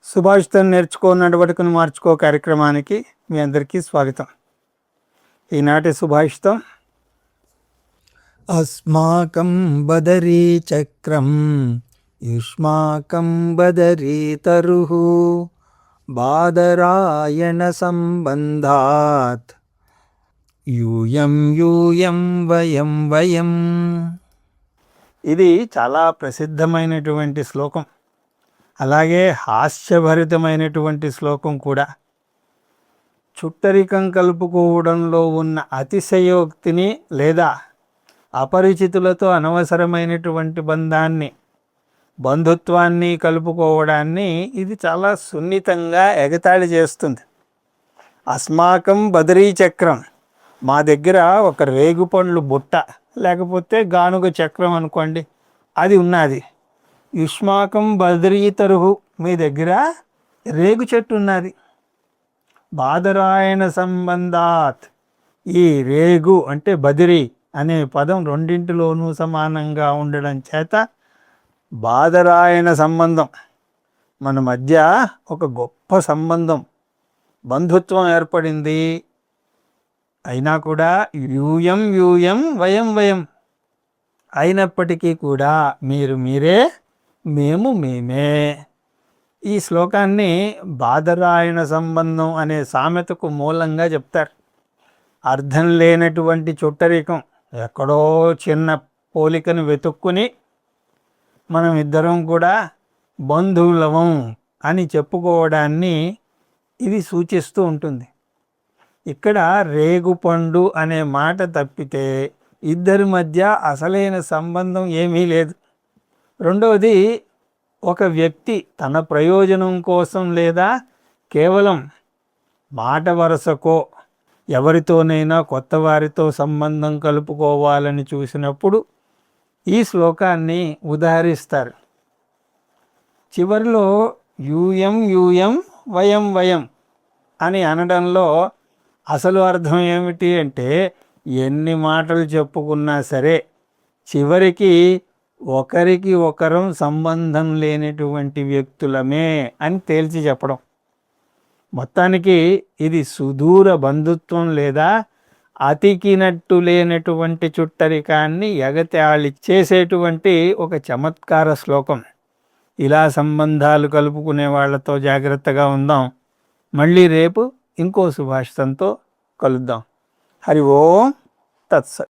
సుభాషితం నేర్చుకో నడవడికను మార్చుకో కార్యక్రమానికి మీ అందరికీ స్వాగతం. ఈనాటి సుభాషితం: అస్మాకం బదరీ చక్రం యుష్మాకం బదరీ తరుః బాదరాయణ సంబంధాత్ యూయం యూయం వయం వయం. ఇది చాలా ప్రసిద్ధమైనటువంటి శ్లోకం, అలాగే హాస్యభరితమైనటువంటి శ్లోకం కూడా. చుట్టరికం కలుపుకోవడంలో ఉన్న అతిశయోక్తిని లేదా అపరిచితులతో అనవసరమైనటువంటి బంధుత్వాన్ని కలుపుకోవడాన్ని ఇది చాలా సున్నితంగా ఎగతాళి చేస్తుంది. అస్మాకం బదరీ చక్రం, మా దగ్గర ఒక రేగుపండ్లు బుట్ట లేకపోతే గానుగ చక్రం అనుకోండి, అది ఉన్నది. యుష్మాకం బదరీ తరుః, మీ దగ్గర రేగు చెట్టు ఉన్నది. బాదరాయణ సంబంధాత్, ఈ రేగు అంటే బదిరి అనే పదం రెండింటిలోనూ సమానంగా ఉండడం చేత బాదరాయణ సంబంధం, మన మధ్య ఒక గొప్ప సంబంధం, బంధుత్వం ఏర్పడింది. అయినా కూడా యూయం యూయం వయం వయం, అయినప్పటికీ కూడా మీరు మీరే, మేము మేమే. ఈ శ్లోకాన్ని బాదరాయణ సంబంధం అనే సామెతకు మూలంగా చెప్తారు. అర్థం లేనటువంటి చుట్టరికం, ఎక్కడో చిన్న పోలికను వెతుక్కుని మనం ఇద్దరం కూడా బంధువులవం అని చెప్పుకోవడాన్ని ఇది సూచిస్తూ ఉంటుంది. ఇక్కడ రేగుపండు అనే మాట తప్పితే ఇద్దరి మధ్య అసలైన సంబంధం ఏమీ లేదు. రెండవది, ఒక వ్యక్తి తన ప్రయోజనం కోసం లేదా కేవలం మాట వరసకో ఎవరితోనైనా కొత్త వారితో సంబంధం కలుపుకోవాలని చూసినప్పుడు ఈ శ్లోకాన్ని ఉదాహరిస్తారు. చివరిలో యూయం యూయం వయం వయం అని అనడంలో అసలు అర్థం ఏమిటి అంటే, ఎన్ని మాటలు చెప్పుకున్నా సరే చివరికి ఒకరికి ఒకరం సంబంధం లేనటువంటి వ్యక్తులమే అని తేల్చి చెప్పడం. మొత్తానికి ఇది సుదూర బంధుత్వం లేదా అతికినట్టు లేనటువంటి చుట్టరికాన్ని ఎగతాళి చేసేటువంటి ఒక చమత్కార శ్లోకం. ఇలా సంబంధాలు కలుపుకునే వాళ్ళతో జాగ్రత్తగా ఉందాం. మళ్ళీ రేపు ఇంకో సుభాషితంతో కలుద్దాం. హరి ఓం తత్సత్.